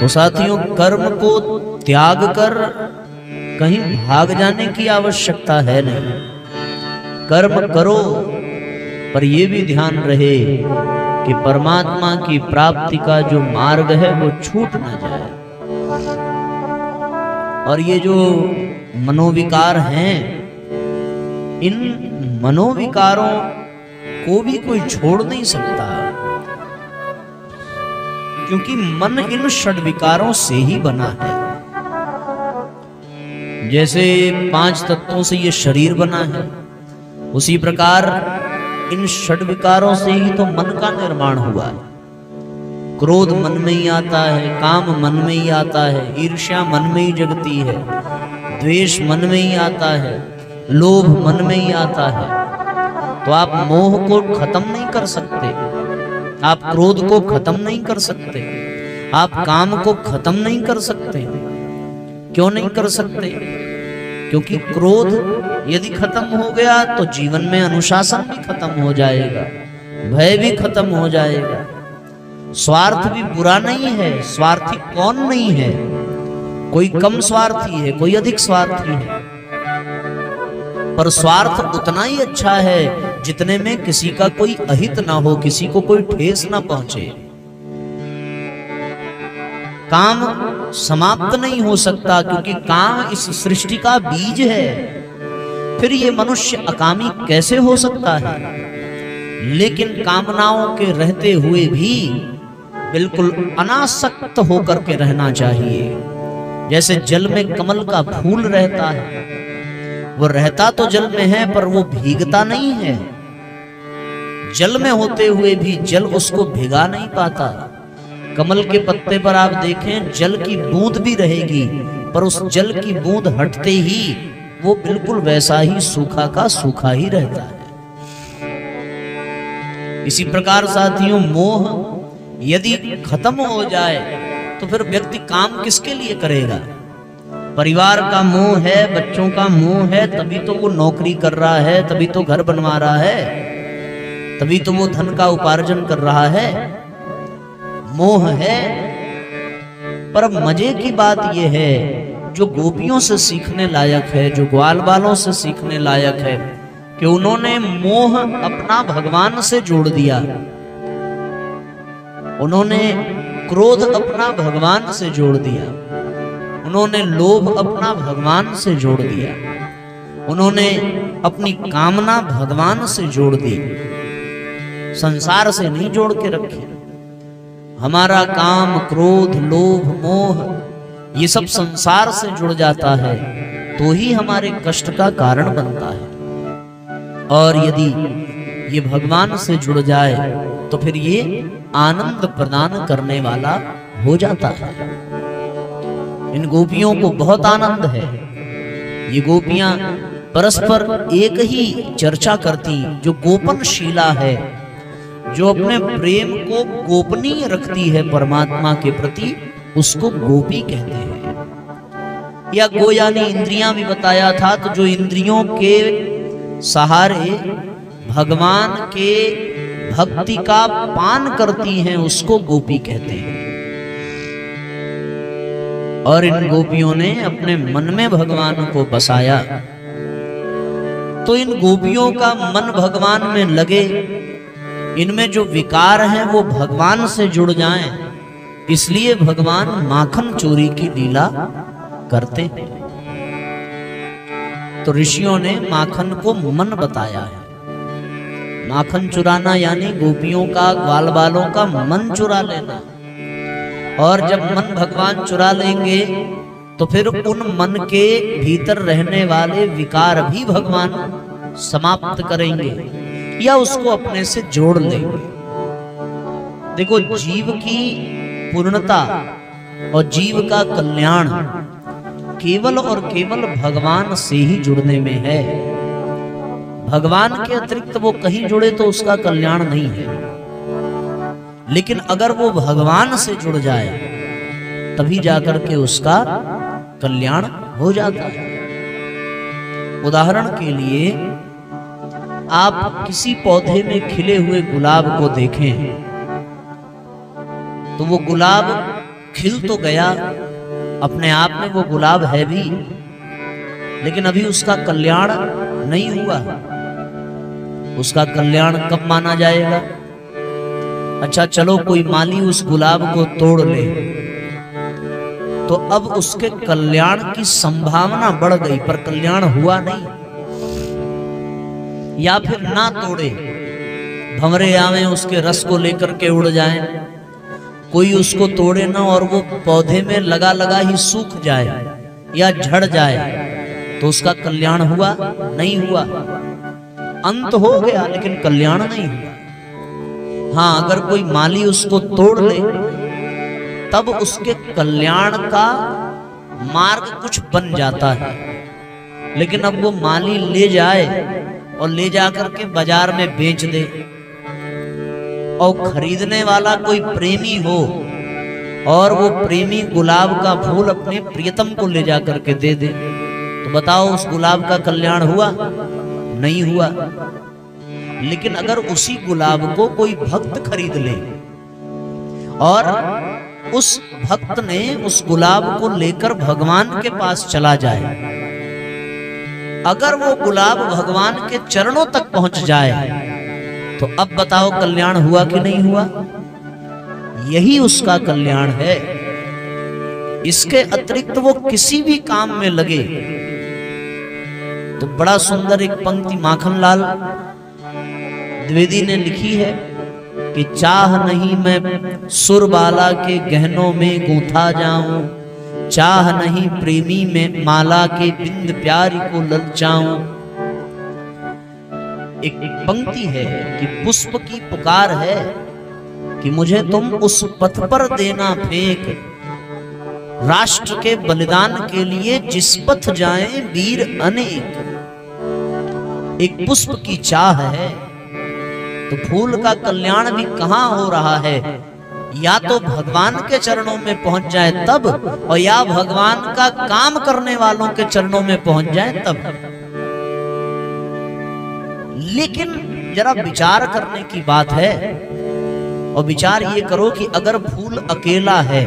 तो साथियों, कर्म को त्याग कर कहीं भाग जाने की आवश्यकता है नहीं। कर्म करो, पर यह भी ध्यान रहे कि परमात्मा की प्राप्ति का जो मार्ग है वो छूट ना जाए। और ये जो मनोविकार हैं, इन मनोविकारों को भी कोई छोड़ नहीं सकता, क्योंकि मन इन षड्विकारों से ही बना है। जैसे 5 तत्वों से ये शरीर बना है, उसी प्रकार इन षड्विकारों से ही तो मन का निर्माण हुआ है। क्रोध मन में ही आता है, काम मन में ही आता है, ईर्ष्या मन में ही जगती है, द्वेष मन में ही आता है, लोभ मन में ही आता है। तो आप मोह को खत्म नहीं कर सकते, आप क्रोध को खत्म नहीं कर सकते, आप काम को खत्म नहीं कर सकते। क्यों नहीं कर सकते? क्योंकि क्रोध यदि खत्म हो गया तो जीवन में अनुशासन भी खत्म हो जाएगा, भय भी खत्म हो जाएगा। स्वार्थ भी बुरा नहीं है, स्वार्थी कौन नहीं है? कोई कम स्वार्थी है, कोई अधिक स्वार्थी है, पर स्वार्थ उतना ही अच्छा है जितने में किसी का कोई अहित ना हो, किसी को कोई ठेस ना पहुंचे। काम समाप्त नहीं हो सकता, क्योंकि काम इस सृष्टि का बीज है। फिर ये मनुष्य अकामी कैसे हो सकता है? लेकिन कामनाओं के रहते हुए भी बिल्कुल अनासक्त होकर के रहना चाहिए। जैसे जल में कमल का फूल रहता है, वो रहता तो जल में है पर वो भीगता नहीं है। जल में होते हुए भी जल उसको भिगा नहीं पाता। कमल के पत्ते पर आप देखें, जल की बूंद भी रहेगी, पर उस जल की बूंद हटते ही वो बिल्कुल वैसा ही सूखा का सूखा ही रहता है। इसी प्रकार साथियों, मोह यदि खत्म हो जाए तो फिर व्यक्ति काम किसके लिए करेगा? परिवार का मोह है, बच्चों का मोह है, तभी तो वो नौकरी कर रहा है, तभी तो घर बनवा रहा है, तभी तो वो धन का उपार्जन कर रहा है। मोह है। पर मजे की बात यह है, जो गोपियों से सीखने लायक है, जो ग्वाल बालों से सीखने लायक है, कि उन्होंने मोह अपना भगवान से जोड़ दिया, उन्होंने क्रोध अपना भगवान से जोड़ दिया, उन्होंने लोभ अपना भगवान से जोड़ दिया, उन्होंने अपनी कामना भगवान से जोड़ दी, संसार से नहीं जोड़ के रखे। हमारा काम, क्रोध, लोभ, मोह ये सब संसार से जुड़ जाता है तो ही हमारे कष्ट का कारण बनता है। और यदि ये भगवान से जुड़ जाए तो फिर ये आनंद प्रदान करने वाला हो जाता है। इन गोपियों को बहुत आनंद है। ये गोपियां परस्पर एक ही चर्चा करती, जो गोपनशीला है, जो अपने प्रेम को गोपनीय रखती है परमात्मा के प्रति, उसको गोपी कहते हैं। या गो यानी इंद्रियां भी बताया था, तो जो इंद्रियों के सहारे भगवान के भक्ति का पान करती हैं उसको गोपी कहते हैं। और इन गोपियों ने अपने मन में भगवान को बसाया, तो इन गोपियों का मन भगवान में लगे, इनमें जो विकार हैं वो भगवान से जुड़ जाएं, इसलिए भगवान माखन चोरी की लीला करते हैं। तो ऋषियों ने माखन को मन बताया है। माखन चुराना यानी गोपियों का, ग्वाल बालों का मन चुरा लेना। और जब मन भगवान चुरा लेंगे तो फिर उन मन के भीतर रहने वाले विकार भी भगवान समाप्त करेंगे या उसको अपने से जोड़ लेंगे। देखो, जीव की पूर्णता और जीव का कल्याण केवल और केवल भगवान से ही जुड़ने में है। भगवान के अतिरिक्त वो कहीं जुड़े तो उसका कल्याण नहीं है। लेकिन अगर वो भगवान से जुड़ जाए तभी जाकर के उसका कल्याण हो जाता है। उदाहरण के लिए, आप किसी पौधे में खिले हुए गुलाब को देखें तो वो गुलाब खिल तो गया, अपने आप में वो गुलाब है भी, लेकिन अभी उसका कल्याण नहीं हुआ। उसका कल्याण कब माना जाएगा? अच्छा चलो, कोई माली उस गुलाब को तोड़ ले तो अब उसके कल्याण की संभावना बढ़ गई, पर कल्याण हुआ नहीं। या फिर ना तोड़े, भंवरे आवे उसके रस को लेकर के उड़ जाए, कोई उसको तोड़े ना और वो पौधे में लगा लगा ही सूख जाए या झड़ जाए, तो उसका कल्याण हुआ नहीं हुआ। अंत हो गया लेकिन कल्याण नहीं हुआ। हाँ, अगर कोई माली उसको तोड़ ले तब उसके कल्याण का मार्ग कुछ बन जाता है। लेकिन अब वो माली ले जाए और ले जाकर के बाजार में बेच दे और खरीदने वाला कोई प्रेमी हो और वो प्रेमी गुलाब का फूल अपने प्रियतम को ले जाकर के दे दे, तो बताओ उस गुलाब का कल्याण हुआ? नहीं हुआ। लेकिन अगर उसी गुलाब को कोई भक्त खरीद ले और उस भक्त ने उस गुलाब को लेकर भगवान के पास चला जाए, अगर वो गुलाब भगवान के चरणों तक पहुंच जाए, तो अब बताओ कल्याण हुआ कि नहीं हुआ? यही उसका कल्याण है। इसके अतिरिक्त वो किसी भी काम में लगे तो बड़ा सुंदर एक पंक्ति माखनलाल द्विवेदी ने लिखी है कि चाह नहीं मैं सुरबाला के गहनों में गूंथा जाऊं, चाह नहीं प्रेमी में माला के बिंद प्यारी को ललचाऊं। एक पंक्ति है कि पुष्प की पुकार है कि मुझे तुम उस पथ पर देना फेंक, राष्ट्र के बलिदान के लिए जिस पथ जाएं वीर अनेक। एक पुष्प की चाह है, तो फूल का कल्याण भी कहां हो रहा है? या तो भगवान के चरणों में पहुंच जाए तब, और या भगवान का काम करने वालों के चरणों में पहुंच जाए तब। लेकिन जरा विचार करने की बात है, और विचार ये करो कि अगर फूल अकेला है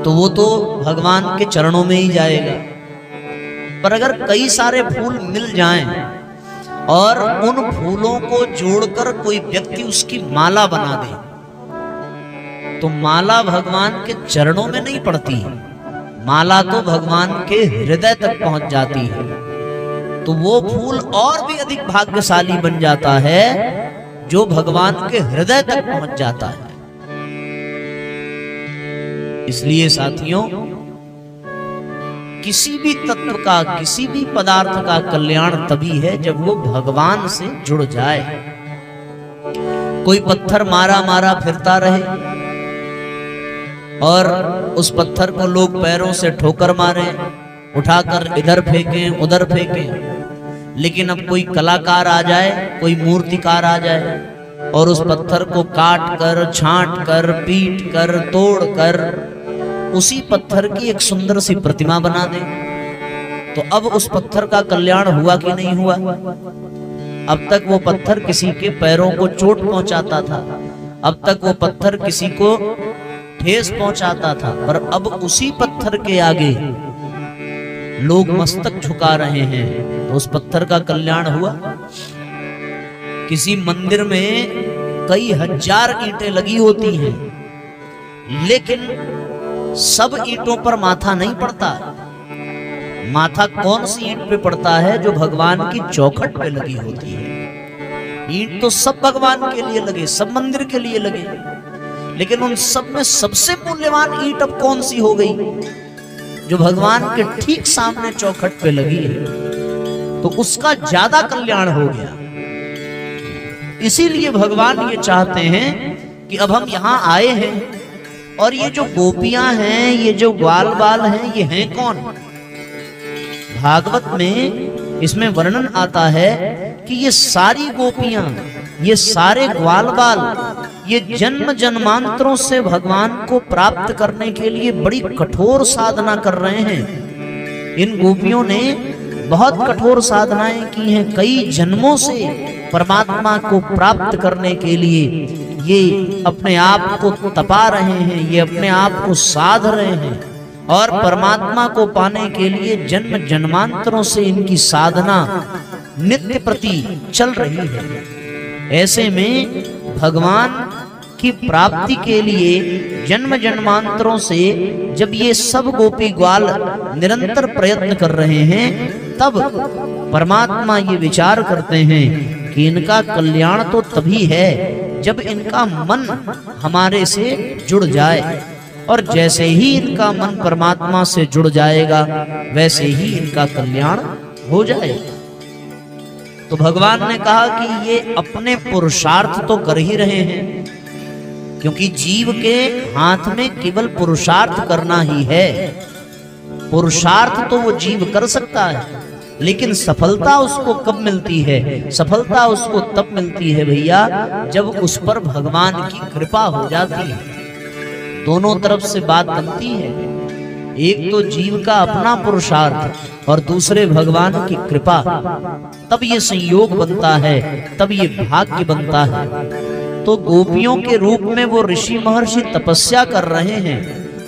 तो वो तो भगवान के चरणों में ही जाएगा, पर अगर कई सारे फूल मिल जाएं और उन फूलों को जोड़कर कोई व्यक्ति उसकी माला बना दे, तो माला भगवान के चरणों में नहीं पड़ती, माला तो भगवान के हृदय तक पहुंच जाती है। तो वो फूल और भी अधिक भाग्यशाली बन जाता है जो भगवान के हृदय तक पहुंच जाता है। इसलिए साथियों, किसी भी तत्व का, किसी भी पदार्थ का कल्याण तभी है जब वो भगवान से जुड़ जाए। कोई पत्थर मारा मारा फिरता रहे और उस पत्थर को लोग पैरों से ठोकर मारे, उठाकर इधर फेंकें उधर फेंकें, लेकिन अब कोई कलाकार आ जाए, कोई मूर्तिकार आ जाए और उस पत्थर को काट कर, छांट कर, पीट कर, तोड़ कर उसी पत्थर की एक सुंदर सी प्रतिमा बना दे, तो अब उस पत्थर का कल्याण हुआ कि नहीं हुआ? अब तक वो पत्थर किसी के पैरों को चोट पहुंचाता था, अब तक वो पत्थर किसी को ठेस पहुंचाता था, पर अब उसी पत्थर के आगे लोग मस्तक झुका रहे हैं, तो उस पत्थर का कल्याण हुआ? किसी मंदिर में कई हजार ईंटें लगी होती हैं, लेकिन सब ईंटों पर माथा नहीं पड़ता। माथा कौन सी ईंट पे पड़ता है? जो भगवान की चौखट पे लगी होती है। ईंट तो सब भगवान के लिए लगे, सब मंदिर के लिए लगे, लेकिन उन सब में सबसे मूल्यवान ईंट अब कौन सी हो गई? जो भगवान के ठीक सामने चौखट पे लगी है, तो उसका ज्यादा कल्याण हो गया। इसीलिए भगवान ये चाहते हैं कि अब हम यहाँ आए हैं और ये जो गोपियां हैं, ये जो ग्वाल बाल हैं, ये हैं कौन? भागवत में इसमें वर्णन आता है कि ये सारी गोपियां, ये सारे ग्वाल बाल, ये जन्म जन्मांतरों से भगवान को प्राप्त करने के लिए बड़ी कठोर साधना कर रहे हैं। इन गोपियों ने बहुत कठोर साधनाएं की हैं, कई जन्मों से परमात्मा को प्राप्त करने के लिए ये अपने आप को तपा रहे हैं, ये अपने आप को साध रहे हैं और परमात्मा को पाने के लिए जन्म जन्मांतरों से इनकी साधना नित्य प्रति चल रही है। ऐसे में भगवान की प्राप्ति के लिए जन्म जन्मांतरों से जब ये सब गोपी ग्वाल निरंतर प्रयत्न कर रहे हैं, तब परमात्मा ये विचार करते हैं कि इनका कल्याण तो तभी है जब इनका मन हमारे से जुड़ जाए, और जैसे ही इनका मन परमात्मा से जुड़ जाएगा वैसे ही इनका कल्याण हो जाएगा। तो भगवान ने कहा कि ये अपने पुरुषार्थ तो कर ही रहे हैं, क्योंकि जीव के हाथ में केवल पुरुषार्थ करना ही है। पुरुषार्थ तो वो जीव कर सकता है, लेकिन सफलता उसको कब मिलती है? सफलता उसको तब मिलती है भैया जब उस पर भगवान की कृपा हो जाती है। दोनों तरफ से बात बनती है, एक तो जीव का अपना पुरुषार्थ और दूसरे भगवान की कृपा, तब ये संयोग बनता है, तब ये भाग्य बनता है। तो गोपियों के रूप में वो ऋषि महर्षि तपस्या कर रहे हैं,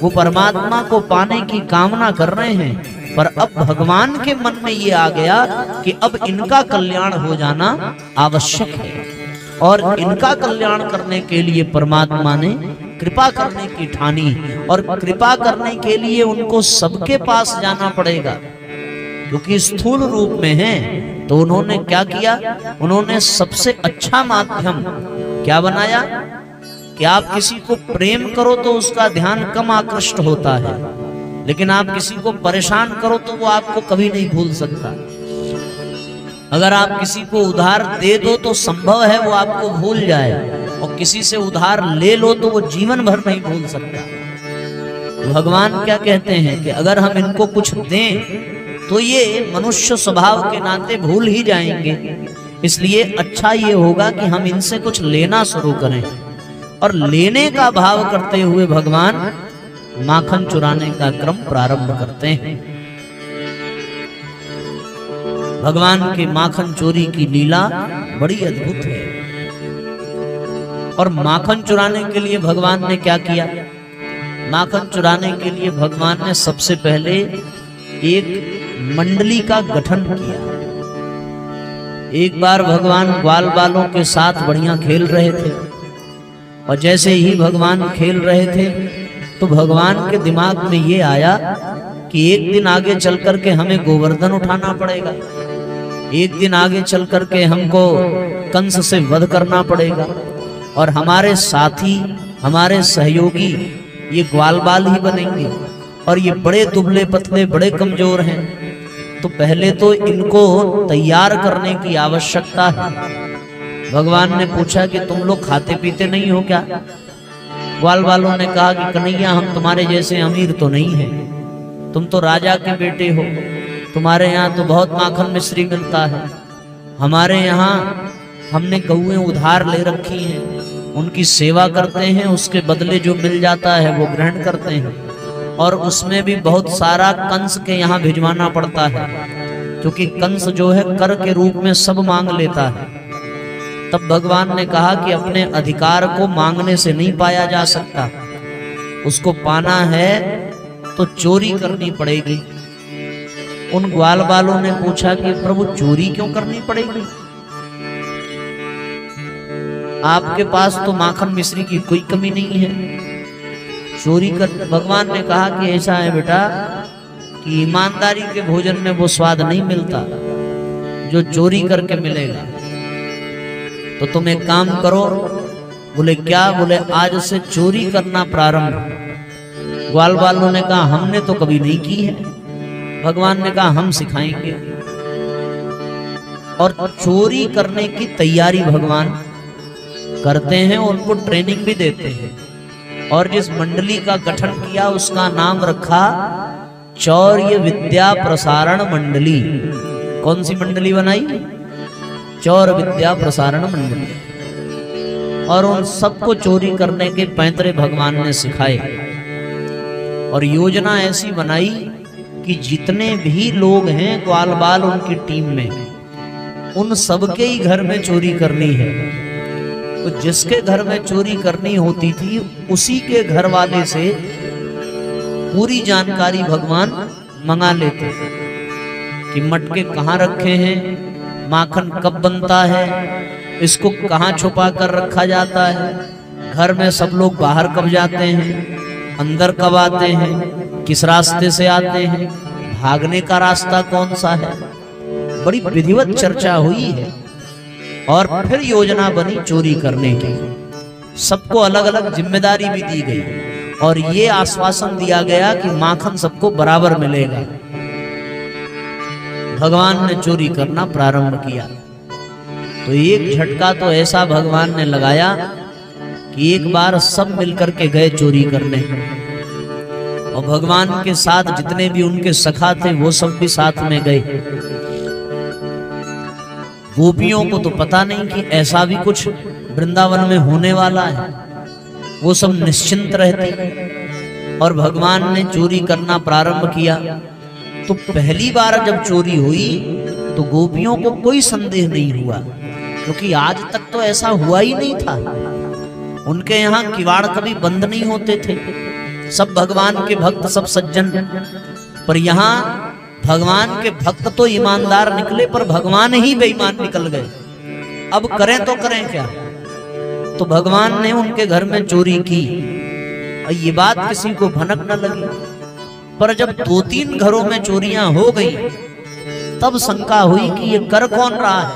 वो परमात्मा को पाने की कामना कर रहे हैं, पर अब भगवान के मन में ये आ गया कि अब इनका कल्याण हो जाना आवश्यक है, और इनका कल्याण करने के लिए परमात्मा ने कृपा करने की ठानी, और कृपा करने के लिए उनको सबके पास जाना पड़ेगा, क्योंकि स्थूल रूप में हैं। तो उन्होंने क्या किया? उन्होंने सबसे अच्छा माध्यम क्या बनाया कि आप किसी को प्रेम करो तो उसका ध्यान कम आकृष्ट होता है, लेकिन आप किसी को परेशान करो तो वो आपको कभी नहीं भूल सकता। अगर आप किसी को उधार दे दो तो संभव है वो आपको भूल जाए, और किसी से उधार ले लो तो वो जीवन भर नहीं भूल सकता। भगवान क्या कहते हैं कि अगर हम इनको कुछ दें तो ये मनुष्य स्वभाव के नाते भूल ही जाएंगे, इसलिए अच्छा ये होगा कि हम इनसे कुछ लेना शुरू करें। और लेने का भाव करते हुए भगवान माखन चुराने का क्रम प्रारंभ करते हैं। भगवान के माखन चोरी की लीला बड़ी अद्भुत है। और माखन चुराने के लिए भगवान ने क्या किया? माखन चुराने के लिए भगवान ने सबसे पहले एक मंडली का गठन किया। एक बार भगवान ग्वाल बालों के साथ बढ़िया खेल रहे थे, और जैसे ही भगवान खेल रहे थे तो भगवान के दिमाग में ये आया कि एक दिन आगे चल करके हमें गोवर्धन उठाना पड़ेगा, एक दिन आगे चल करके हमको कंस से वध करना पड़ेगा, और हमारे साथी हमारे सहयोगी ये ग्वाल बाल ही बनेंगे, और ये बड़े दुबले पतले बड़े कमजोर हैं। तो पहले तो इनको तैयार करने की आवश्यकता है। भगवान ने पूछा कि तुम लोग खाते पीते नहीं हो क्या? ग्वाल बालों ने कहा कि कन्हैया हम तुम्हारे जैसे अमीर तो नहीं हैं, तुम तो राजा के बेटे हो, तुम्हारे यहाँ तो बहुत माखन मिश्री मिलता है, हमारे यहाँ हमने गौएं उधार ले रखी हैं, उनकी सेवा करते हैं, उसके बदले जो मिल जाता है वो ग्रहण करते हैं, और उसमें भी बहुत सारा कंस के यहाँ भिजवाना पड़ता है, क्योंकि कंस जो है कर के रूप में सब मांग लेता है। तब भगवान ने कहा कि अपने अधिकार को मांगने से नहीं पाया जा सकता, उसको पाना है तो चोरी करनी पड़ेगी। उन ग्वाल बालों ने पूछा कि प्रभु चोरी क्यों करनी पड़ेगी? आपके पास तो माखन मिश्री की कोई कमी नहीं है, चोरी कर। भगवान ने कहा कि ऐसा है बेटा कि ईमानदारी के भोजन में वो स्वाद नहीं मिलता जो चोरी करके मिलेगा। तो तुम एक काम करो। बोले क्या? बोले आज से चोरी करना प्रारंभ। ग्वाल बालों ने कहा हमने तो कभी नहीं की है। भगवान ने कहा हम सिखाएंगे, और चोरी करने की तैयारी भगवान करते हैं, उनको ट्रेनिंग भी देते हैं। और जिस मंडली का गठन किया उसका नाम रखा चौर्य विद्या प्रसारण मंडली। कौन सी मंडली बनाई? चौर्य विद्या प्रसारण मंडली। और उन सबको चोरी करने के पैंतरे भगवान ने सिखाए, और योजना ऐसी बनाई कि जितने भी लोग हैं ग्वाल बाल उनकी टीम में, उन सबके ही घर में चोरी करनी है। तो जिसके घर में चोरी करनी होती थी उसी के घर वाले से पूरी जानकारी भगवान मंगा लेते कि मटके कहाँ रखे हैं, माखन कब बनता है, इसको कहाँ छुपा कर रखा जाता है, घर में सब लोग बाहर कब जाते हैं, अंदर कब आते हैं, किस रास्ते से आते हैं, भागने का रास्ता कौन सा है। बड़ी विधिवत चर्चा हुई है और फिर योजना बनी चोरी करने की। सबको अलग अलग जिम्मेदारी भी दी गई और ये आश्वासन दिया गया कि माखन सबको बराबर मिलेगा। भगवान ने चोरी करना प्रारंभ किया तो एक झटका तो ऐसा भगवान ने लगाया कि एक बार सब मिलकर के गए चोरी करने और भगवान के साथ जितने भी उनके सखा थे वो सब भी साथ में गए। गोपियों को तो पता नहीं कि ऐसा भी कुछ वृंदावन में होने वाला है, वो सब निश्चिंत रहती। और भगवान ने चोरी करना प्रारंभ किया तो पहली बार जब चोरी हुई तो गोपियों को कोई संदेह नहीं हुआ, क्योंकि आज तक तो ऐसा हुआ ही नहीं था। उनके यहाँ किवाड़ कभी बंद नहीं होते थे, सब भगवान के भक्त, सब सज्जन। पर यहाँ भगवान के भक्त तो ईमानदार निकले पर भगवान ही बेईमान निकल गए। अब करें तो करें क्या। तो भगवान ने उनके घर में चोरी की। ये बात किसी को भनक न लगी, पर जब 2-3 घरों में चोरियां हो गई तब शंका हुई कि ये कर कौन रहा है।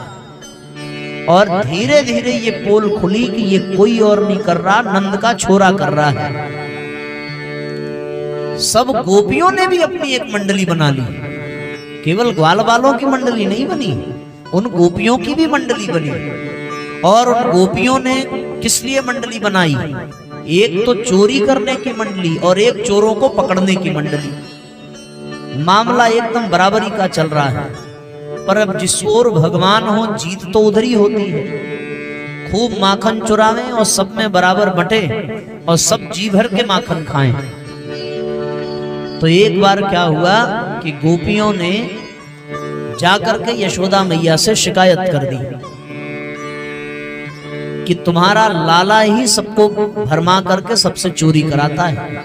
और धीरे धीरे ये पोल खुली कि ये कोई और नहीं कर रहा, नंद का छोरा कर रहा है। सब गोपियों ने भी अपनी एक मंडली बना ली, केवल ग्वाल वालों की मंडली नहीं बनी, उन गोपियों की भी मंडली बनी। और उन गोपियों ने किस लिए मंडली बनाई, एक तो चोरी करने की मंडली और एक चोरों को पकड़ने की मंडली। मामला एकदम बराबरी का चल रहा है। पर अब जिस ओर भगवान हो जीत तो उधर ही होती है। खूब माखन चुरावें और सब में बराबर बटे और सब जी भर के माखन खाएं। तो एक बार क्या हुआ कि गोपियों ने जाकर के यशोदा मैया से शिकायत कर दी कि तुम्हारा लाला ही सबको भरमा करके सबसे चोरी कराता है।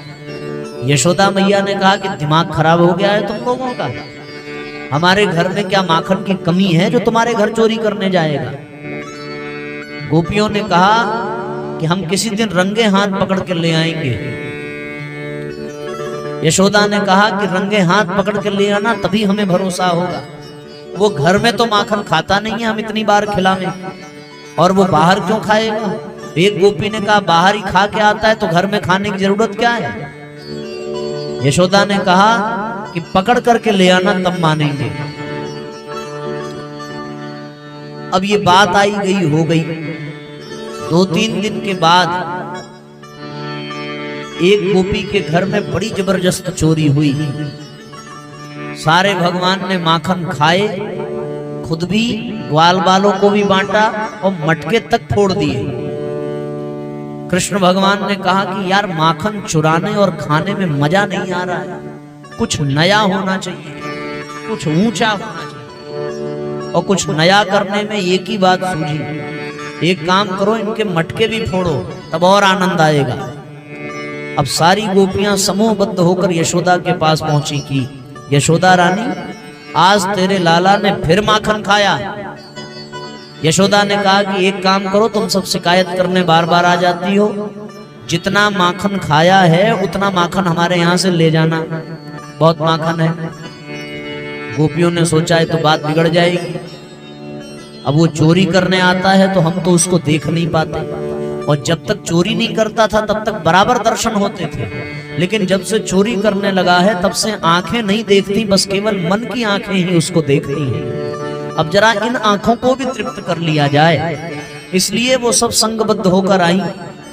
यशोदा मैया ने कहा कि दिमाग खराब हो गया है तुम लोगों का, हमारे घर में क्या माखन की कमी है जो तुम्हारे घर चोरी करने जाएगा। गोपियों ने कहा कि हम किसी दिन रंगे हाथ पकड़ के ले आएंगे। यशोदा ने कहा कि रंगे हाथ पकड़ के ले आना तभी हमें भरोसा होगा। वो घर में तो माखन खाता नहीं है, हम इतनी बार खिलावें, और वो बाहर क्यों खाएगा। एक गोपी ने कहा बाहर ही खा के आता है तो घर में खाने की जरूरत क्या है। यशोदा ने कहा कि पकड़ करके ले आना तब मानेंगे। अब ये बात आई गई हो गई। 2-3 दिन के बाद एक गोपी के घर में बड़ी जबरदस्त चोरी हुई। सारे भगवान ने माखन खाए, खुद भी, ग्वाल बालों को भी बांटा और मटके तक फोड़ दिए। कृष्ण भगवान ने कहा कि यार माखन चुराने और खाने में मजा नहीं आ रहा है, कुछ नया होना चाहिए, कुछ ऊंचा होना चाहिए। और कुछ नया करने में एक ही बात सूझी, एक काम करो इनके मटके भी फोड़ो तब और आनंद आएगा। अब सारी गोपियां समूहबद्ध होकर यशोदा के पास पहुंची कि यशोदा रानी आज तेरे लाला ने फिर माखन खाया। यशोदा ने कहा कि एक काम करो, तुम सब शिकायत करने बार बार आ जाती हो, जितना माखन खाया है उतना माखन हमारे यहाँ से ले जाना, बहुत माखन है। गोपियों ने सोचा है तो बात बिगड़ जाएगी। अब वो चोरी करने आता है तो हम तो उसको देख नहीं पाते, और जब तक चोरी नहीं करता था तब तक बराबर दर्शन होते थे, लेकिन जब से चोरी करने लगा है तब से आंखें नहीं देखती, बस केवल मन की आंखें ही उसको देखती हैं। अब जरा इन आंखों को भी तृप्त कर लिया जाए, इसलिए वो सब संगबद्ध होकर आई।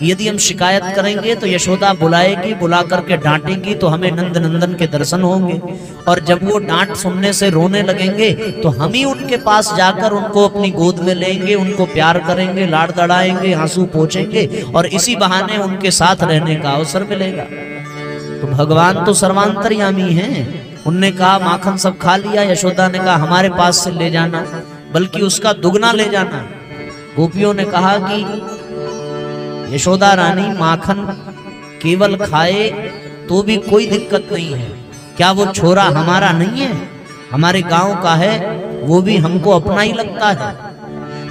यदि हम शिकायत करेंगे तो यशोदा बुलाएगी, बुला करके डांटेगी तो हमें नंद नंदन के दर्शन होंगे, और जब वो डांट सुनने से रोने लगेंगे तो हम ही उनके पास जाकर उनको अपनी गोद में लेंगे, उनको प्यार करेंगे, लाड़ लड़ाएंगे, आंसू पोंछेंगे, और इसी बहाने उनके साथ रहने का अवसर मिलेगा। तो भगवान तो सर्वांतर्यामी हैं। उनने कहा माखन सब खा लिया। यशोदा ने कहा हमारे पास से ले जाना, बल्कि उसका दुगना ले जाना। गोपियों ने कहा कि यशोदा रानी माखन केवल खाए तो भी कोई दिक्कत नहीं है, क्या वो छोरा हमारा नहीं है, हमारे गांव का है, वो भी हमको अपना ही लगता है।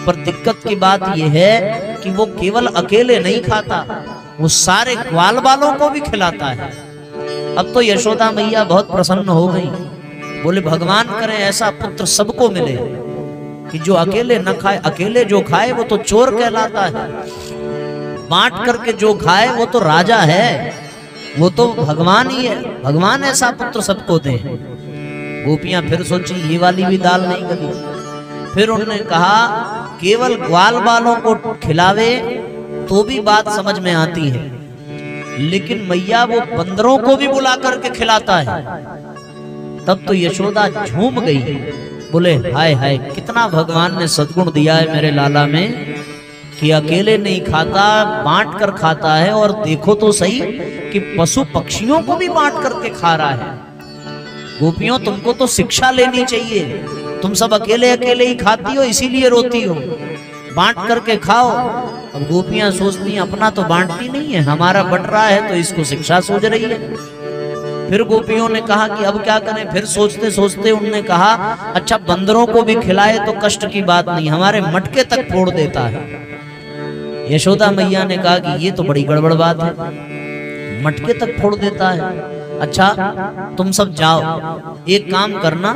पर दिक्कत की बात यह है कि वो केवल अकेले नहीं खाता, वो सारे ग्वाल बालों को भी खिलाता है। अब तो यशोदा मैया बहुत प्रसन्न हो गई, बोले भगवान करे ऐसा पुत्र सबको मिले कि जो अकेले न खाए, अकेले जो खाए वो तो चोर कहलाता है, बांट करके जो खाए वो तो राजा है, वो तो भगवान ही है, भगवान ऐसा पुत्र सबको दे। गोपियां फिर सोची ये वाली भी दाल नहीं गली। फिर उन्होंने कहा केवल ग्वाल बालों को खिलावे तो भी बात समझ में आती है, लेकिन मैया वो बंदरों को भी बुला करके खिलाता है। तब तो यशोदा झूम गई, बोले हाय हाय कितना भगवान ने सद्गुण दिया है मेरे लाला में कि अकेले नहीं खाता, बांट कर खाता है। और देखो तो सही कि पशु पक्षियों को भी बांट करके खा रहा है। गोपियों तुमको तो शिक्षा लेनी चाहिए, तुम सब अकेले अकेले ही खाती हो इसीलिए रोती हो, बांट करके खाओ। अब गोपियां सोचती हैं अपना तो बांटती नहीं है, हमारा बट रहा है तो इसको शिक्षा सूझ रही है। फिर गोपियों ने कहा कि अब क्या करें। फिर सोचते सोचते उन्होंने कहा अच्छा बंदरों को भी खिलाए तो कष्ट की बात नहीं, हमारे मटके तक फोड़ देता है। यशोदा मैया ने कहा कि ये तो बड़ी गड़बड़ बात है, मटके तक फोड़ देता है। अच्छा तुम सब जाओ, एक काम करना,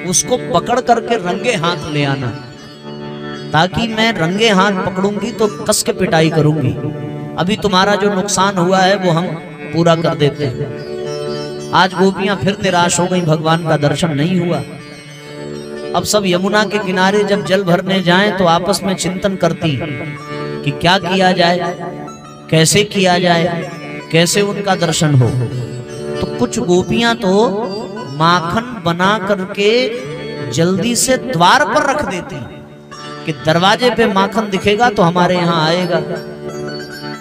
उसको पकड़ करके रंगे हाथ ले आना, ताकि मैं रंगे हाथ पकड़ूंगी तो कस के पिटाई करूंगी। अभी तुम्हारा जो नुकसान हुआ है वो हम पूरा कर देते हैं। आज गोपियां फिर निराश हो गई, भगवान का दर्शन नहीं हुआ। अब सब यमुना के किनारे जब जल भरने जाएं तो आपस में चिंतन करती कि क्या किया जाए, कैसे किया जाए, कैसे उनका दर्शन हो। तो कुछ गोपियां तो माखन बना करके जल्दी से द्वार पर रख देती कि दरवाजे पे माखन दिखेगा तो हमारे यहाँ आएगा।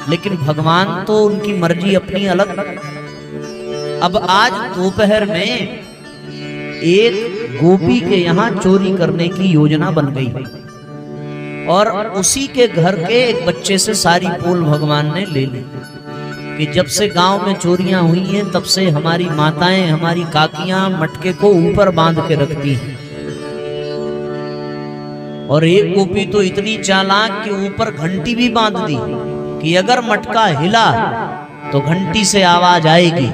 लेकिन भगवान तो उनकी मर्जी अपनी अलग। अब आज दोपहर में एक गोपी के यहाँ चोरी करने की योजना बन गई और उसी के घर के एक बच्चे से सारी पोल भगवान ने ले ली कि जब से गांव में चोरियां हुई हैं तब से हमारी माताएं, हमारी काकियां मटके को ऊपर बांध के रखती हैं। और एक गोपी तो इतनी चालाक कि ऊपर घंटी भी बांध दी कि अगर मटका हिला तो घंटी से आवाज आएगी।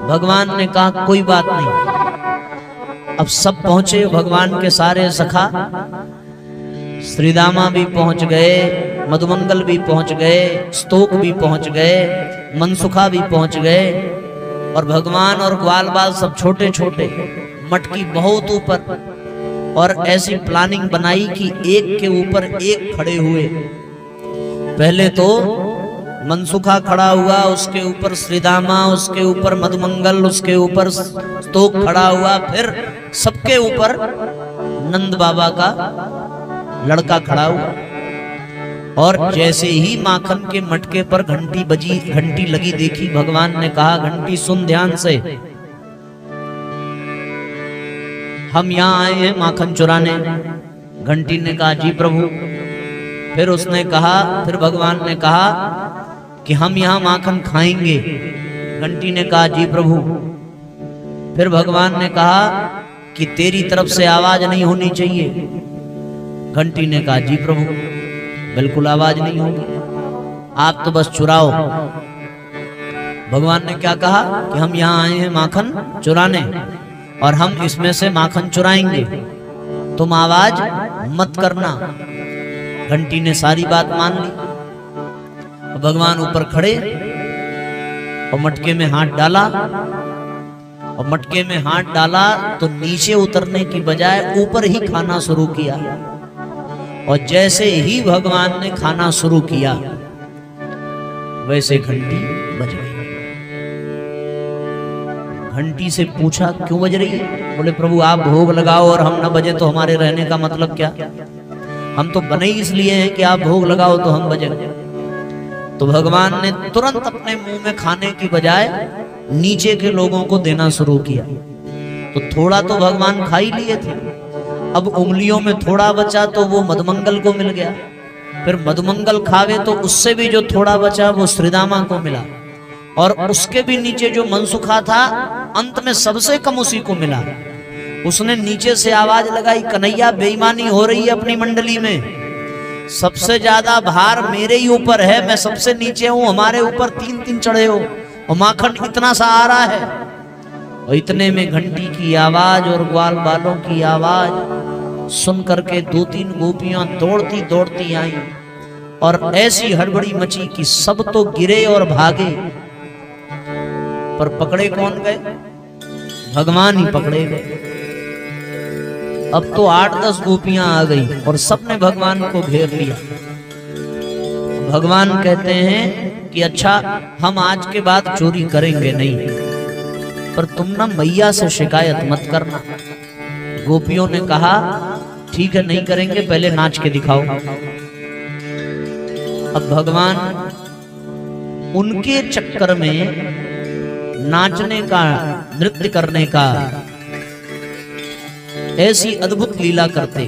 भगवान ने कहा कोई बात नहीं। अब सब पहुंचे, भगवान के सारे सखा, श्रीदामा भी पहुंच गए, मधुमंगल भी पहुंच गए, स्तोक भी पहुंच गए, मनसुखा भी पहुंच गए। और भगवान और ग्वाल बाल सब छोटे छोटे, मटकी बहुत ऊपर। और ऐसी प्लानिंग बनाई कि एक के ऊपर एक खड़े हुए। पहले तो मनसुखा खड़ा हुआ, उसके ऊपर श्रीदामा, उसके ऊपर मधुमंगल, उसके ऊपर स्तोक खड़ा हुआ, फिर सबके ऊपर नंद बाबा का लड़का खड़ा हुआ। और जैसे ही माखन के मटके पर घंटी बजी, घंटी लगी देखी, भगवान ने कहा घंटी सुन ध्यान से, हम यहाँ आए हैं माखन चुराने। घंटी ने कहा जी प्रभु। फिर उसने कहा, फिर भगवान ने कहा कि हम यहाँ माखन खाएंगे। घंटी ने कहा जी प्रभु। फिर भगवान ने कहा कि तेरी तरफ से आवाज नहीं होनी चाहिए। घंटी ने कहा जी प्रभु, बिल्कुल आवाज नहीं होगी, आप तो बस चुराओ। भगवान ने क्या कहा कि हम यहाँ आए हैं माखन चुराने और हम इसमें से माखन चुराएंगे, तुम आवाज मत करना। घंटी ने सारी बात मान ली। भगवान ऊपर खड़े और मटके में हाथ डाला, और मटके में हाथ डाला तो नीचे उतरने की बजाय ऊपर ही खाना शुरू किया। और जैसे ही भगवान ने खाना शुरू किया वैसे घंटी बज गई। घंटी से पूछा क्यों बज रही है? बोले प्रभु आप भोग लगाओ और हम न बजे तो हमारे रहने का मतलब क्या? हम तो बने ही इसलिए हैं कि आप भोग लगाओ तो हम बजे। तो भगवान ने तुरंत अपने मुंह में खाने की बजाय नीचे के लोगों को देना शुरू किया। तो थोड़ा तो भगवान खा ही लिए थे, अब उंगलियों में थोड़ा बचा तो वो मधुमंगल को मिल गया। फिर मधुमंगल खावे तो उससे भी जो थोड़ा बचा वो श्रीदामा को मिला, और उसके भी नीचे जो मनसुखा था अंत में सबसे कम उसी को मिला। उसने नीचे से आवाज लगाई, कन्हैया बेईमानी हो रही है अपनी मंडली में, सबसे ज्यादा भार मेरे ही ऊपर है, मैं सबसे नीचे हूं, हमारे ऊपर 3-3 चढ़े हो और माखन इतना सा आ रहा है। और इतने में घंटी की आवाज और ग्वाल बालों की आवाज सुन करके 2-3 गोपियां दौड़ती दौड़ती आई और ऐसी हड़बड़ी मची कि सब तो गिरे और भागे, पर पकड़े कौन गए? भगवान ही पकड़े गए। अब तो 8-10 गोपियां आ गई और सबने भगवान को घेर लिया। भगवान कहते हैं कि अच्छा हम आज के बाद चोरी करेंगे नहीं, पर तुम ना मैया से शिकायत मत करना। गोपियों ने कहा ठीक है नहीं करेंगे, पहले नाच के दिखाओ। अब भगवान उनके चक्कर में नाचने का, नृत्य करने का ऐसी अद्भुत लीला करते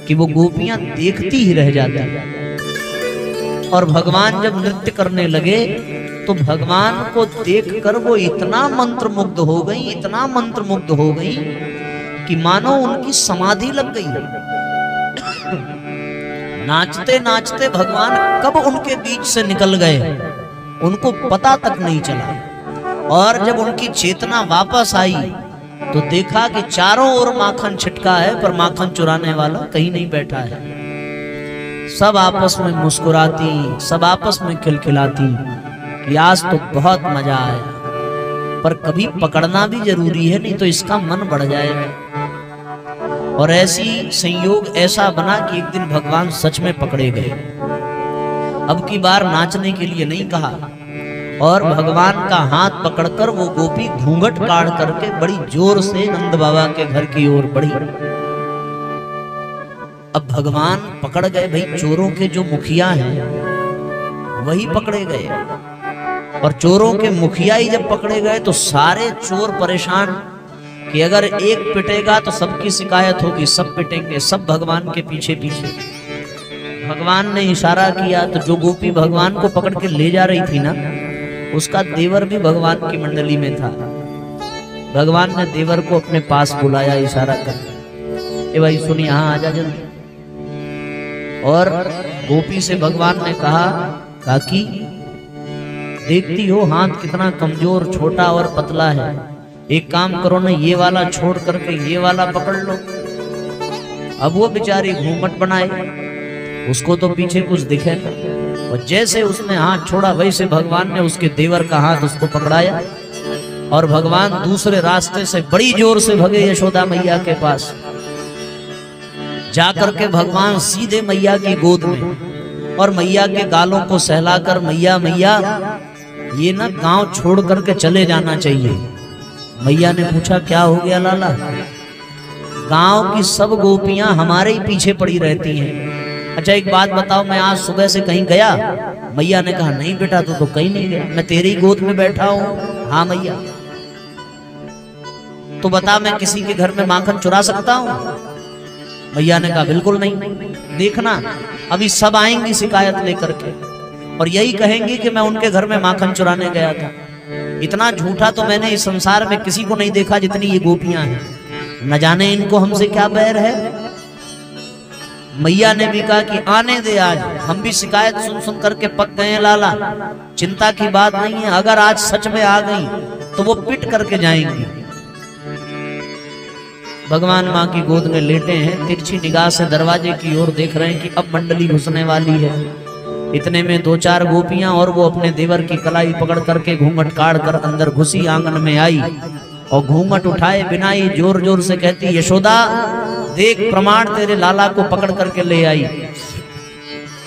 कि वो गोपियां देखती ही रह जाती। और भगवान जब नृत्य करने लगे तो भगवान को देखकर वो इतना मंत्रमुग्ध हो गई, इतना मंत्रमुग्ध हो गई कि मानो उनकी समाधि लग गई। नाचते नाचते भगवान कब उनके बीच से निकल गए उनको पता तक नहीं चला। और जब उनकी चेतना वापस आई तो देखा कि चारों ओर माखन छिटका है, पर माखन चुराने वाला कहीं नहीं बैठा है। सब आपस में मुस्कुराती, सब आपस में खिलखिलाती कि आज तो बहुत मजा आया, पर कभी पकड़ना भी जरूरी है, नहीं तो इसका मन बढ़ जाएगा। और ऐसी संयोग ऐसा बना कि एक दिन भगवान सच में पकड़े गए। अब की बार नाचने के लिए नहीं कहा, और भगवान का हाथ पकड़कर वो गोपी घूंघट काट करके बड़ी जोर से नंद बाबा के घर की ओर बढ़ी। अब भगवान पकड़ गए, भाई चोरों के जो मुखिया हैं वही पकड़े गए। और चोरों के मुखिया ही जब पकड़े गए तो सारे चोर परेशान कि अगर एक पिटेगा तो सबकी शिकायत होगी, सब पिटेंगे, सब भगवान के पीछे पीछे। भगवान ने इशारा किया तो जो गोपी भगवान को पकड़ के ले जा रही थी ना, उसका देवर भी भगवान की मंडली में था। भगवान ने देवर को अपने पास बुलाया इशारा कर, ए भाई सुन यहाँ आ जा जल्दी। और गोपी से भगवान ने कहा, काकी देखती हो हाथ कितना कमजोर, छोटा और पतला है, एक काम करो ना, ये वाला छोड़ करके ये वाला पकड़ लो। अब वो बेचारी घूंघट बनाए, उसको तो पीछे कुछ दिखे ना, और जैसे उसने हाथ छोड़ा वैसे भगवान ने उसके देवर का हाथ उसको पकड़ाया और भगवान दूसरे रास्ते से बड़ी जोर से भगे यशोदा मैया के पास। जाकर के भगवान सीधे मैया की गोद में और मैया के गालों को सहलाकर, मैया मैया ये ना गांव छोड़ करके चले जाना चाहिए। मैया ने पूछा क्या हो गया लाला? गांव की सब गोपियां हमारे ही पीछे पड़ी रहती हैं। अच्छा एक बात बताओ, मैं आज सुबह से कहीं गया? मैया ने कहा नहीं बेटा तू तो कहीं नहीं गया, मैं तेरी गोद में बैठा हूँ। हाँ मैया। तो बता मैं किसी के घर में माखन चुरा सकता हूँ? मैया ने कहा बिल्कुल नहीं। देखना अभी सब आएंगी शिकायत लेकर के और यही कहेंगी कि मैं उनके घर में माखन चुराने गया था। इतना झूठा तो मैंने इस संसार में किसी को नहीं देखा जितनी ये गोपियां हैं, न जाने इनको हमसे क्या बैर है। मैया ने भी कहा कि आने दे, आज हम भी शिकायत सुन सुन करके पक गए हैं लाला, चिंता की बात नहीं है, अगर आज सच में आ गई तो वो पिट करके जाएंगी। भगवान माँ की गोद में लेटे हैं, तिरछी निगाह से दरवाजे की ओर देख रहे हैं कि अब मंडली घुसने वाली है। इतने में 2-4 गोपियां और वो अपने देवर की कलाई पकड़ करके घूंघट काट कर अंदर घुसी, आंगन में आई और घूंघट उठाए बिना ही जोर जोर से कहती, यशोदा देख प्रमाण तेरे लाला को पकड़ करके ले आई।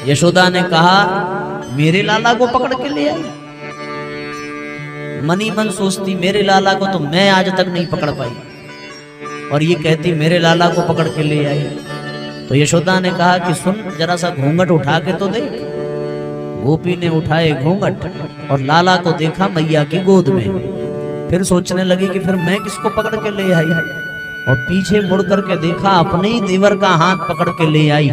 यशोदा ने कहा मेरे लाला को पकड़ के ले आई? मनी मन सोचती मेरे लाला को तो मैं आज तक नहीं पकड़ पाई, और ये कहती मेरे लाला को पकड़ के ले आई। तो यशोदा ने कहा कि सुन जरा सा घूंघट उठा के तो देख। गोपी ने उठाए घूंघट और लाला को देखा मैया की गोद में। फिर सोचने लगी कि फिर मैं किसको पकड़ के ले आई। और पीछे मुड़ करके देखा, अपने ही देवर का हाथ पकड़ के ले आई।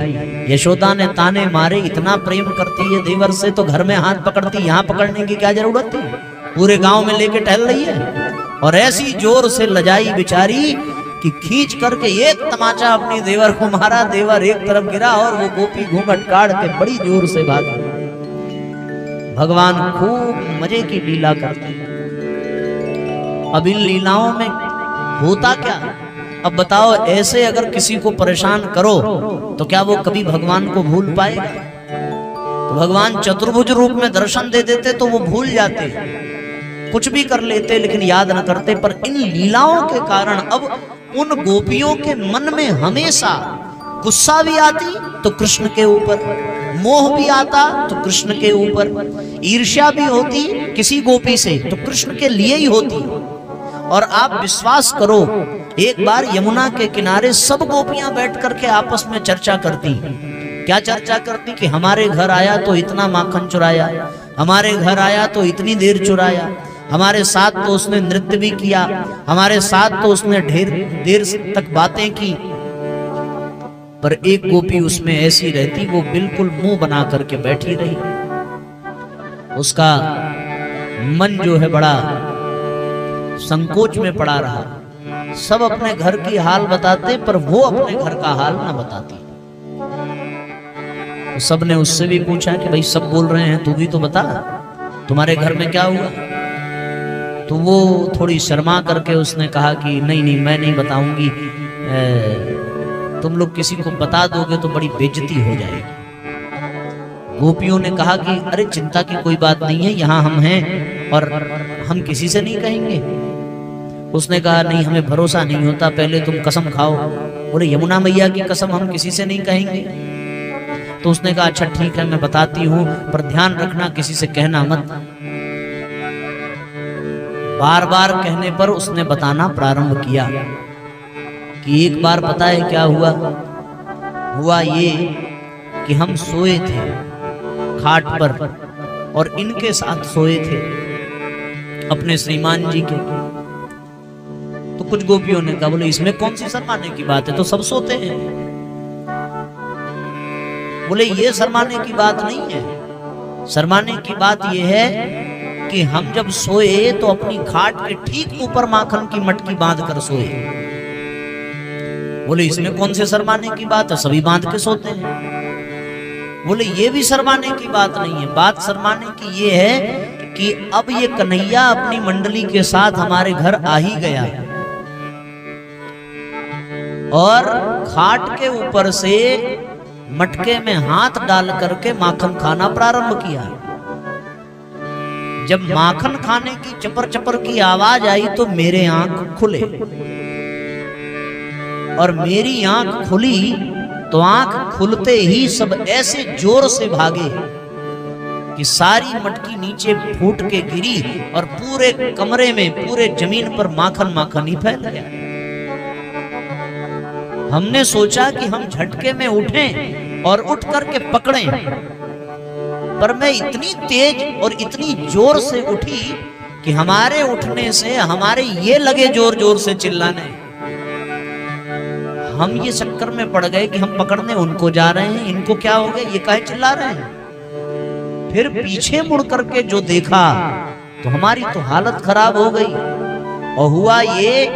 यशोदा ने ताने मारे, इतना प्रेम करती है देवर से तो घर में हाथ पकड़ती, यहाँ पकड़ने की क्या जरूरत थी, पूरे गांव में लेके टहल रही है। और ऐसी जोर से लजाई बेचारी कि खींच करके एक तमाचा अपनी देवर को मारा, देवर एक तरफ गिरा और वो गोपी घूंघट काट के बड़ी जोर से भागी। भगवान खूब मजे की लीला करते हैं। अब इन लीलाओं में होता क्या, अब बताओ, ऐसे अगर किसी को परेशान करो तो क्या वो कभी भगवान को भूल पाएगा? तो भगवान चतुर्भुज रूप में दर्शन दे देते तो वो भूल जाते, कुछ भी कर लेते लेकिन याद न करते। पर इन लीलाओं के कारण अब उन गोपियों के मन में हमेशा गुस्सा भी आती तो कृष्ण के ऊपर, मोह भी आता तो कृष्ण के ऊपर, ईर्ष्या भी होती किसी गोपी से तो कृष्ण के लिए ही होती। और आप विश्वास करो, एक बार यमुना के किनारे सब गोपियां बैठ करके आपस में चर्चा करती। क्या चर्चा करती कि हमारे घर आया तो इतना माखन चुराया, हमारे घर आया तो इतनी देर चुराया, हमारे साथ तो उसने नृत्य भी किया, हमारे साथ तो उसने ढेर देर तक बातें की। पर एक गोपी उसमें ऐसी रहती, वो बिल्कुल मुंह बना करके बैठी रही। उसका मन जो है बड़ा संकोच में पड़ा रहा। सब अपने घर की हाल बताते पर वो अपने घर का हाल ना बताती। तो सब ने उससे भी पूछा कि भाई सब बोल रहे हैं, तू भी तो बता, तुम्हारे घर में क्या हुआ? तो वो थोड़ी शर्मा करके उसने कहा कि नहीं नहीं, मैं नहीं बताऊंगी, तुम लोग किसी को बता दोगे तो बड़ी बेइज्जती हो जाएगी। गोपियों ने कहा कि अरे चिंता की कोई बात नहीं है, यहाँ हम हैं और हम किसी से नहीं कहेंगे। उसने कहा नहीं, हमें भरोसा नहीं होता, पहले तुम कसम खाओ। बोले यमुना मैया की कसम हम किसी से नहीं कहेंगे। तो उसने कहा अच्छा ठीक है, मैं बताती हूँ, पर ध्यान रखना किसी से कहना मत। बार बार कहने पर उसने बताना प्रारंभ किया कि एक बार पता है क्या हुआ? हुआ ये कि हम सोए थे खाट पर और इनके साथ सोए थे अपने श्रीमान जी के। तो कुछ गोपियों ने कहा, बोले इसमें कौन सी शर्माने की बात है, तो सब सोते हैं। बोले ये शर्माने की बात नहीं है, शर्माने की बात यह है कि हम जब सोए तो अपनी खाट के ठीक ऊपर माखन की मटकी बांध कर सोए। बोले इसमें कौन से शर्माने की बात है, सभी बांध के सोते हैं। बोले ये भी शर्माने की बात नहीं है, बात शर्माने की ये है कि अब ये कन्हैया अपनी मंडली के साथ हमारे घर आ ही गया और खाट के ऊपर से मटके में हाथ डाल करके माखन खाना प्रारंभ किया। जब माखन खाने की चपर चपर की आवाज आई तो मेरे आंख खुले और मेरी आंख खुली तो आंख खुलते ही सब ऐसे जोर से भागे कि सारी मटकी नीचे फूट के गिरी और पूरे कमरे में, पूरे जमीन पर माखन माखन ही फैल गया। हमने सोचा कि हम झटके में उठें और उठ करके पकड़ें, पर मैं इतनी तेज और इतनी जोर से उठी कि हमारे उठने से हमारे ये लगे जोर जोर से चिल्लाने। हम ये चक्कर में पड़ गए कि हम पकड़ने उनको जा रहे हैं, इनको क्या हो गया, ये काहे चिल्ला रहे हैं। फिर पीछे मुड़ करके जो देखा तो हमारी तो हालत खराब हो गई। और हुआ ये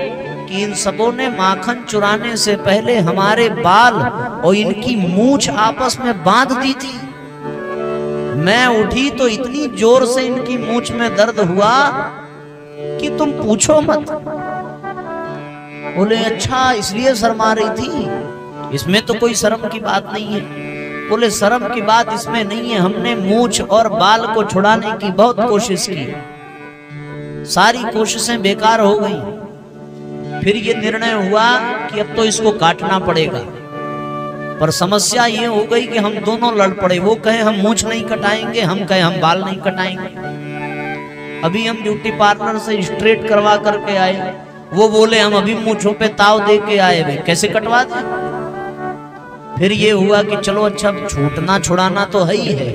कि इन सबों ने माखन चुराने से पहले हमारे बाल और इनकी मूंछ आपस में बांध दी थी। मैं उठी तो इतनी जोर से इनकी मूंछ में दर्द हुआ कि तुम पूछो मत। बोले अच्छा इसलिए शर्मा रही थी, इसमें तो कोई शर्म की बात नहीं है। बोले शर्म की बात इसमें नहीं है, हमने मूंछ और बाल को छुड़ाने की बहुत कोशिश की, सारी कोशिशें बेकार हो गई। फिर ये निर्णय हुआ कि अब तो इसको काटना पड़ेगा। पर समस्या ये हो गई कि हम दोनों लड़ पड़े, वो कहे हम मूंछ नहीं कटाएंगे, हम कहे हम बाल नहीं कटाएंगे। अभी हम ब्यूटी पार्लर से स्ट्रेट करवा करके आए, वो बोले हम अभी मूंछों पे ताव दे के आए, वे कैसे कटवा दें। फिर ये हुआ कि चलो अच्छा छूटना छुड़ाना तो है ही है,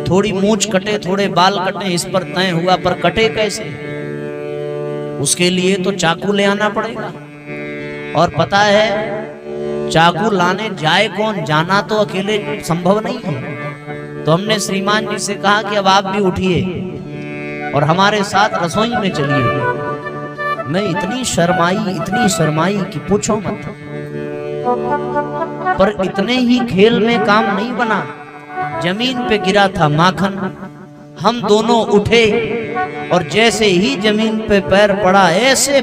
थोड़ी मूंछ कटे थोड़े बाल कटे इस पर तय हुआ, पर कटे कैसे, उसके लिए तो चाकू ले आना पड़ेगा। और पता है चाकू लाने जाए कौन, जाना तो अकेले संभव नहीं है। तो हमने श्रीमान जी से कहा कि अब आप भी उठिए और हमारे साथ रसोई में चलिए। मैं इतनी शर्माई कि पूछो मत। पर इतने ही खेल में काम नहीं बना, जमीन पे गिरा था माखन। हम दोनों उठे और जैसे ही जमीन पे पैर पड़ा ऐसे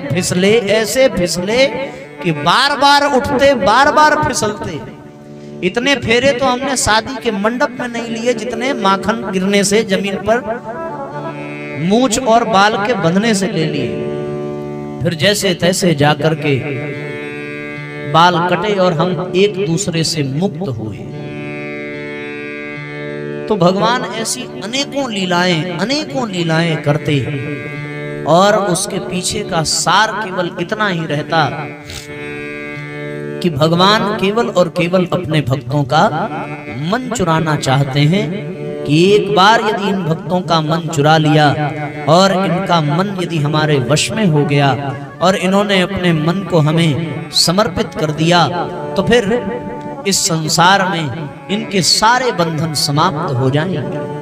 फिसले कि बार बार उठते बार बार फिसलते। इतने फेरे तो हमने शादी के मंडप में नहीं लिए जितने माखन गिरने से जमीन पर मूंछ और बाल के बंधने से ले लिए। फिर जैसे तैसे जाकर के बाल कटे और हम एक दूसरे से मुक्त हुए। तो भगवान ऐसी अनेकों लीलाएं करते और उसके पीछे का सार केवल इतना ही रहता कि भगवान केवल और केवल अपने भक्तों का मन चुराना चाहते हैं कि एक बार यदि इन भक्तों का मन चुरा लिया और इनका मन यदि हमारे वश में हो गया और इन्होंने अपने मन को हमें समर्पित कर दिया तो फिर इस संसार में इनके सारे बंधन समाप्त हो जाएंगे।